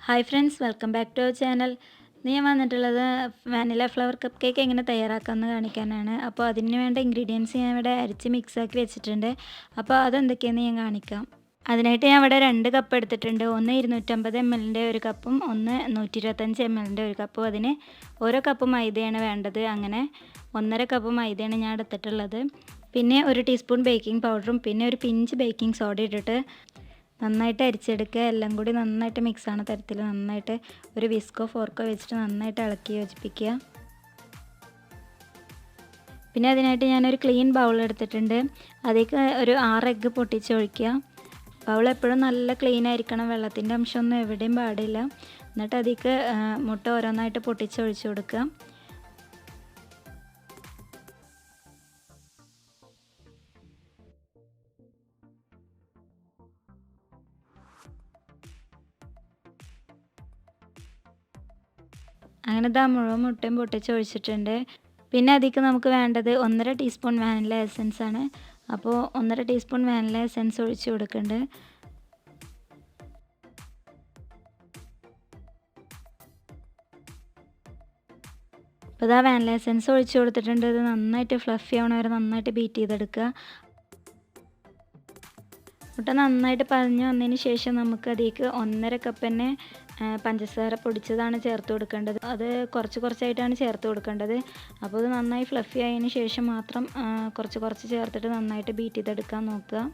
Hi friends, welcome back to our channel. ഞാൻ വന്നിട്ടുള്ളത് vanilla flower cup cake എങ്ങനെ തയ്യാറാക്കാമെന്ന് കാണിക്കാനാണ്. അപ്പോൾ അതിന് വേണ്ട ഇൻഗ്രീഡിയൻസ് ഞാൻ ഇവിടെ അരിച്ച് മിക്സാക്കി വെച്ചിട്ടുണ്ട്. അപ്പോൾ അതെന്തൊക്കെയാണെന്ന് ഞാൻ കാണിക്കാം. അതിനായിട്ട് ഞാൻ ഇവിടെ 2 കപ്പ് എടുത്തിട്ടുണ്ട്. ഒന്ന് 250 ml ഒരു കപ്പും ഒന്ന് 125 ml ഒരു കപ്പും. അതിന് ഓരോ കപ്പ് മൈദയാണ് വേണ്ടത്. അങ്ങനെ 1.5 കപ്പ് മൈദയാണ് ഞാൻ എടുത്തിട്ടുള്ളത്. പിന്നെ 1 ടീസ്പൂൺ ബേക്കിംഗ് പൗഡറും പിന്നെ ഒരു പിഞ്ച് ബേക്കിംഗ് സോഡ ഇട്ടിട്ട് നന്നായിട്ട് അരിച്ചെടുക്കുക. എല്ലാം കൂടി നന്നായിട്ട് മിക്സ് ആവുന്ന തരത്തിൽ നന്നായിട്ട് ഒരു വിസ്കോ ഫോർക്കോ വെച്ചിട്ട് നന്നായിട്ട് ഇളക്കി യോജിപ്പിക്കുക. പിന്നെ അതിനായിട്ട് ഞാനൊരു ക്ലീൻ ബൗൾ എടുത്തിട്ടുണ്ട്. അതിലേക്ക് ഒരു 6 എഗ്ഗ് പൊട്ടിച്ചൊഴിക്കുക. ബൗൾ എപ്പോഴും നല്ല ക്ലീൻ ആയിരിക്കണം, വെള്ളത്തിൻ്റെ അംശമൊന്നും എവിടെയും പാടില്ല. എന്നിട്ട് അതിലേക്ക് മുട്ട ഓരോന്നായിട്ട് പൊട്ടിച്ചൊഴിച്ച് കൊടുക്കുക. അങ്ങനെ മുഴുവൻ മുട്ടയും പൊട്ടിച്ചൊഴിച്ചിട്ടുണ്ട്. പിന്നെ അതിലേക്ക് നമുക്ക് വേണ്ടത് 1.5 ടീസ്പൂൺ വാനില എസൻസ് ആണ്. അപ്പോൾ 1.5 ടീസ്പൂൺ വാനില എസൻസ് ഒഴിച്ച് കൊടുക്കുന്നുണ്ട്. അപ്പോൾ വാനില എസൻസ് ഒഴിച്ച് കൊടുത്തിട്ടുണ്ട്. ഇത് നന്നായിട്ട് ഫ്ലഫി ആവണ വരെ നന്നായിട്ട് ബീറ്റ് ചെയ്തെടുക്കുക. മുട്ട നന്നായിട്ട് പതഞ്ഞ് വന്നതിന് ശേഷം നമുക്ക് അതിലേക്ക് 1.5 കപ്പ് തന്നെ പഞ്ചസാര പൊടിച്ചതാണ് ചേർത്ത് കൊടുക്കേണ്ടത്. അത് കുറച്ചായിട്ടാണ് ചേർത്ത് കൊടുക്കേണ്ടത്. അപ്പോൾ ഇത് നന്നായി ഫ്ലഫി ആയതിന് ശേഷം മാത്രം കുറച്ച് ചേർത്തിട്ട് നന്നായിട്ട് ബീറ്റ് ചെയ്തെടുക്കാൻ നോക്കുക.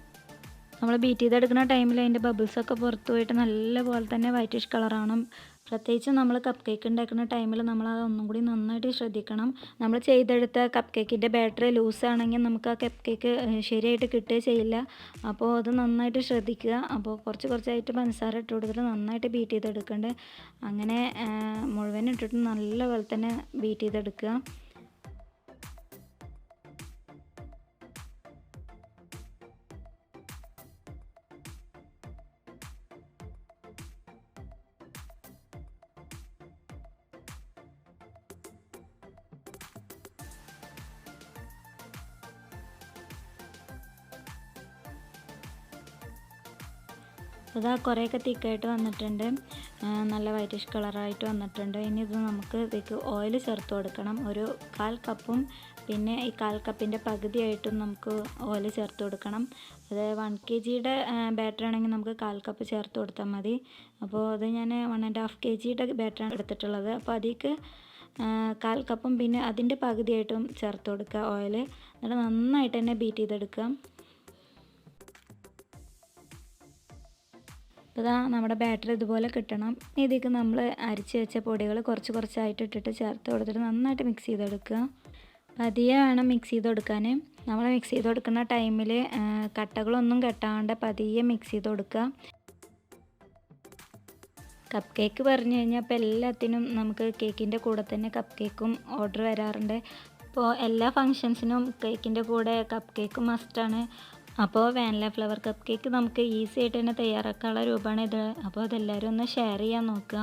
നമ്മൾ ബീറ്റ് ചെയ്തെടുക്കുന്ന ടൈമിൽ അതിൻ്റെ ബബിൾസൊക്കെ പുറത്തു പോയിട്ട് നല്ലപോലെ തന്നെ വൈറ്റിഷ് കളറാവണം. പ്രത്യേകിച്ച് നമ്മൾ കപ്പ് കേക്ക് ഉണ്ടാക്കുന്ന ടൈമിൽ നമ്മൾ അത് ഒന്നും കൂടി നന്നായിട്ട് ശ്രദ്ധിക്കണം. നമ്മൾ ചെയ്തെടുത്ത കപ്പ് കേക്കിൻ്റെ ബാറ്ററി ലൂസാണെങ്കിൽ നമുക്ക് ആ കപ്പ് കേക്ക് ശരിയായിട്ട് കിട്ടുകയും ചെയ്യില്ല. അപ്പോൾ അത് നന്നായിട്ട് ശ്രദ്ധിക്കുക. അപ്പോൾ കുറച്ചായിട്ട് പഞ്ചസാര ഇട്ട് കൊടുത്തിട്ട് നന്നായിട്ട് ബീറ്റ് ചെയ്തെടുക്കേണ്ടത്. അങ്ങനെ മുഴുവൻ ഇട്ടിട്ട് നല്ലപോലെ തന്നെ ബീറ്റ് ചെയ്തെടുക്കുക. ഇതാ കുറേയൊക്കെ തിക്കായിട്ട് വന്നിട്ടുണ്ട്, നല്ല വൈറ്റിഷ് കളറായിട്ട് വന്നിട്ടുണ്ട്. ഇനി ഇത് നമുക്ക് ഇതിലേക്ക് ഓയിൽ ചേർത്ത് കൊടുക്കണം. ഒരു 1/4 കപ്പും പിന്നെ ഈ 1/4 കപ്പിൻ്റെ പകുതിയായിട്ടും നമുക്ക് ഓയിൽ ചേർത്ത് കൊടുക്കണം. അത് 1 kgയുടെ ബാറ്റർ ആണെങ്കിൽ നമുക്ക് 1/4 കപ്പ് ചേർത്ത് കൊടുത്താൽ മതി. അപ്പോൾ അത് ഞാൻ 1.5 kgയുടെ ബാറ്ററാണ് എടുത്തിട്ടുള്ളത്. അപ്പോൾ അതിലേക്ക് 1/4 കപ്പും പിന്നെ അതിൻ്റെ പകുതിയായിട്ടും ചേർത്ത് കൊടുക്കുക ഓയിൽ. എന്നിട്ട് നന്നായിട്ട് തന്നെ ബീറ്റ് ചെയ്തെടുക്കുക. അപ്പോൾ നമ്മുടെ ബാറ്ററി ഇതുപോലെ കിട്ടണം. ഇതിലേക്ക് നമ്മൾ അരിച്ച് വെച്ച പൊടികൾ കുറച്ചായിട്ട് ഇട്ടിട്ട് ചേർത്ത് കൊടുത്തിട്ട് നന്നായിട്ട് മിക്സ് ചെയ്തെടുക്കുക. പതിയെ വേണം മിക്സ് ചെയ്ത് കൊടുക്കാൻ. നമ്മൾ മിക്സ് ചെയ്ത് കൊടുക്കുന്ന ടൈമിൽ കട്ടകളൊന്നും കെട്ടാണ്ട് പതിയെ മിക്സ് ചെയ്ത് കൊടുക്കുക. കപ്പ് കേക്ക് പറഞ്ഞു കഴിഞ്ഞാൽ ഇപ്പോൾ എല്ലാത്തിനും നമുക്ക് കേക്കിൻ്റെ കൂടെ തന്നെ കപ്പ് കേക്കും ഓർഡർ വരാറുണ്ട്. അപ്പോൾ എല്ലാ ഫങ്ഷൻസിനും കേക്കിൻ്റെ കൂടെ കപ്പ് കേക്ക് മസ്റ്റാണ്. അപ്പോൾ വാനില ഫ്ലവർ കപ്പ് കേക്ക് നമുക്ക് ഈസി ആയിട്ട് തന്നെ തയ്യാറാക്കാനുള്ള രൂപമാണ് ഇത്. അപ്പോൾ അതെല്ലാവരും ഒന്ന് ഷെയർ ചെയ്യാൻ നോക്കുക.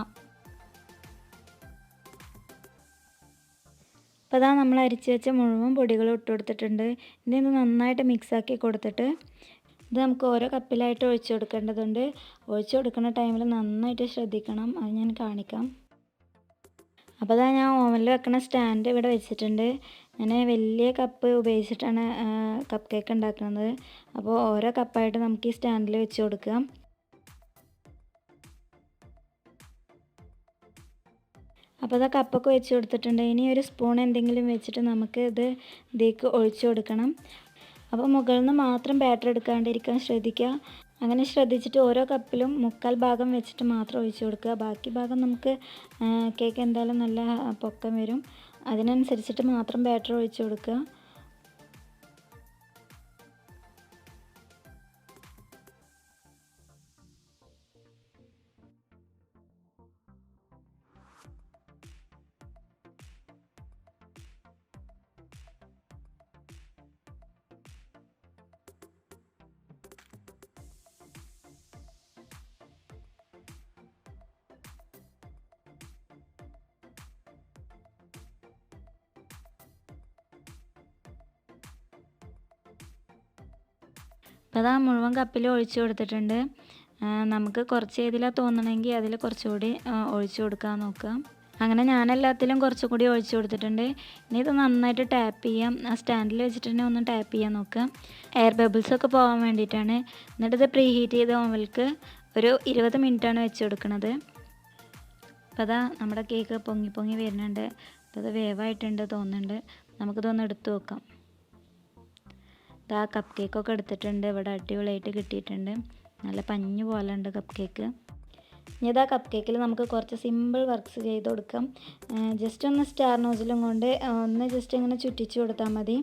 അപ്പോൾ നമ്മൾ അരിച്ച് വെച്ച മുഴുവൻ പൊടികളും ഇട്ട് കൊടുത്തിട്ടുണ്ട്. ഇത് നന്നായിട്ട് മിക്സാക്കി കൊടുത്തിട്ട് ഇത് നമുക്ക് ഓരോ കപ്പിലായിട്ട് ഒഴിച്ചു കൊടുക്കേണ്ടതുണ്ട്. ഒഴിച്ചു കൊടുക്കുന്ന ടൈമിൽ നന്നായിട്ട് ശ്രദ്ധിക്കണം. അത് ഞാൻ കാണിക്കാം. അപ്പോൾ ഞാൻ ഓവനിൽ വെക്കുന്ന സ്റ്റാൻഡ് ഇവിടെ വെച്ചിട്ടുണ്ട്. ഞാൻ വലിയ കപ്പ് ഉപയോഗിച്ചിട്ടാണ് കപ്പ് കേക്ക് ഉണ്ടാക്കുന്നത്. അപ്പോൾ ഓരോ കപ്പായിട്ട് നമുക്ക് ഈ സ്റ്റാൻഡിൽ വെച്ച് കൊടുക്കുക. അപ്പോൾ കപ്പൊക്കെ വെച്ച് കൊടുത്തിട്ടുണ്ട്. ഇനി ഒരു സ്പൂൺ എന്തെങ്കിലും വെച്ചിട്ട് നമുക്ക് ഇതിലേക്ക് ഒഴിച്ചു കൊടുക്കണം. അപ്പോൾ മുകളിൽ നിന്ന് മാത്രം ബാറ്റർ എടുക്കാണ്ടിരിക്കാൻ ശ്രദ്ധിക്കുക. അങ്ങനെ ശ്രദ്ധിച്ചിട്ട് ഓരോ കപ്പിലും 1/4 ഭാഗം വെച്ചിട്ട് മാത്രം ഒഴിച്ചു കൊടുക്കുക. ബാക്കി ഭാഗം നമുക്ക് കേക്ക് എന്തായാലും നല്ല പൊക്കം വരും. അതിനനുസരിച്ചിട്ട് മാത്രം ബാറ്റർ ഒഴിച്ചു കൊടുക്കുക. അപ്പോൾ മുഴുവൻ കപ്പിൽ ഒഴിച്ച് കൊടുത്തിട്ടുണ്ട്. നമുക്ക് കുറച്ച് ഇതിലാണ് തോന്നണമെങ്കിൽ അതിൽ കുറച്ചുകൂടി ഒഴിച്ചു കൊടുക്കാൻ നോക്കുക. അങ്ങനെ ഞാൻ എല്ലാത്തിലും കുറച്ചുകൂടി ഒഴിച്ചു കൊടുത്തിട്ടുണ്ട്. ഇനി ഇത് നന്നായിട്ട് ടാപ്പ് ചെയ്യാം. ആ സ്റ്റാൻഡിൽ വെച്ചിട്ട് തന്നെ ഒന്ന് ടാപ്പ് ചെയ്യാൻ നോക്കുക. എയർ ബബിൾസൊക്കെ പോകാൻ വേണ്ടിയിട്ടാണ്. എന്നിട്ട് ഇത് പ്രീ ഹീറ്റ് ചെയ്ത ഓവനിലേക്ക് ഒരു 20 മിനിറ്റാണ് വെച്ച് കൊടുക്കുന്നത്. അപ്പോൾ അതാ നമ്മുടെ കേക്ക് പൊങ്ങി പൊങ്ങി വരുന്നുണ്ട്. അപ്പോൾ അത് വേവായിട്ടുണ്ട് തോന്നുന്നുണ്ട്. നമുക്കിതൊന്ന് എടുത്തു നോക്കാം. ഇതാ കപ്പ് കേക്കൊക്കെ എടുത്തിട്ടുണ്ട്. ഇവിടെ അടിപൊളിയായിട്ട് കിട്ടിയിട്ടുണ്ട്. നല്ല പഞ്ഞു പോലെ ഉണ്ട് കപ്പ് കേക്ക്. ഇനി ഇതാ കപ്പ് കേക്കിൽ നമുക്ക് കുറച്ച് സിമ്പിൾ വർക്ക്സ് ചെയ്ത് കൊടുക്കാം. ജസ്റ്റ് ഒന്ന് സ്റ്റാർ നോസിലും കൊണ്ട് ഒന്ന് ജസ്റ്റ് ഇങ്ങനെ ചുറ്റിച്ച് കൊടുത്താൽ മതി.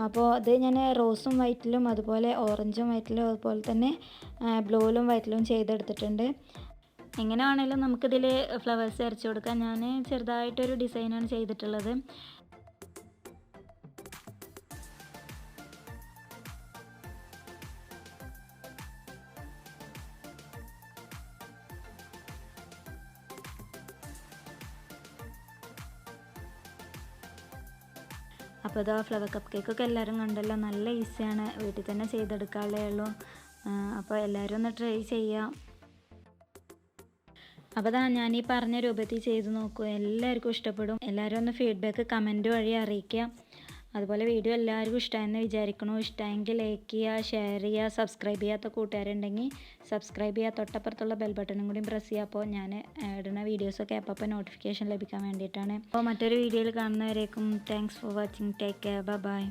അപ്പോൾ അത് ഞാൻ റോസും വൈറ്റിലും അതുപോലെ ഓറഞ്ചും വൈറ്റിലും അതുപോലെ തന്നെ ബ്ലൂവിലും വൈറ്റിലും ചെയ്തെടുത്തിട്ടുണ്ട്. എങ്ങനെ വേണമെങ്കിലും നമുക്കിതിൽ ഫ്ലവേഴ്സ് അരച്ച് കൊടുക്കാം. ഞാൻ ചെറുതായിട്ടൊരു ഡിസൈനാണ് ചെയ്തിട്ടുള്ളത്. അപ്പോൾ ഇതാ ഫ്ലവർ കപ്പ് കേക്കൊക്കെ എല്ലാവരും കണ്ടല്ലോ. നല്ല ഈസിയാണ്, വീട്ടിൽ തന്നെ ചെയ്തെടുക്കാനുള്ളേ ഉള്ളൂ. അപ്പോൾ എല്ലാവരും ഒന്ന് ട്രൈ ചെയ്യാം. അപ്പോൾ ഇതാ ഞാൻ ഈ പറഞ്ഞ രൂപത്തിൽ ചെയ്ത് നോക്കൂ, എല്ലാവർക്കും ഇഷ്ടപ്പെടും. എല്ലാവരും ഒന്ന് ഫീഡ്ബാക്ക് കമൻറ്റ് വഴി അറിയിക്കുക. അതുപോലെ വീഡിയോ എല്ലാവർക്കും ഇഷ്ടമായെന്ന് വിചാരിക്കണു. ഇഷ്ടമെങ്കിൽ ലൈക്ക് ചെയ്യുക, ഷെയർ ചെയ്യുക. സബ്സ്ക്രൈബ് ചെയ്യാത്ത കൂട്ടുകാരുണ്ടെങ്കിൽ സബ്സ്ക്രൈബ് ചെയ്യുക. തൊട്ടപ്പുറത്തുള്ള ബെൽ ബട്ടണും കൂടി പ്രസ് ചെയ്യുക. അപ്പോൾ ഞാൻ ഇടുന്ന വീഡിയോസൊക്കെ അപ്പോൾ നോട്ടിഫിക്കേഷൻ ലഭിക്കാൻ വേണ്ടിയിട്ടാണ്. അപ്പോൾ മറ്റൊരു വീഡിയോയിൽ കാണുന്നവരേക്കും thanks for watching. Take care. By.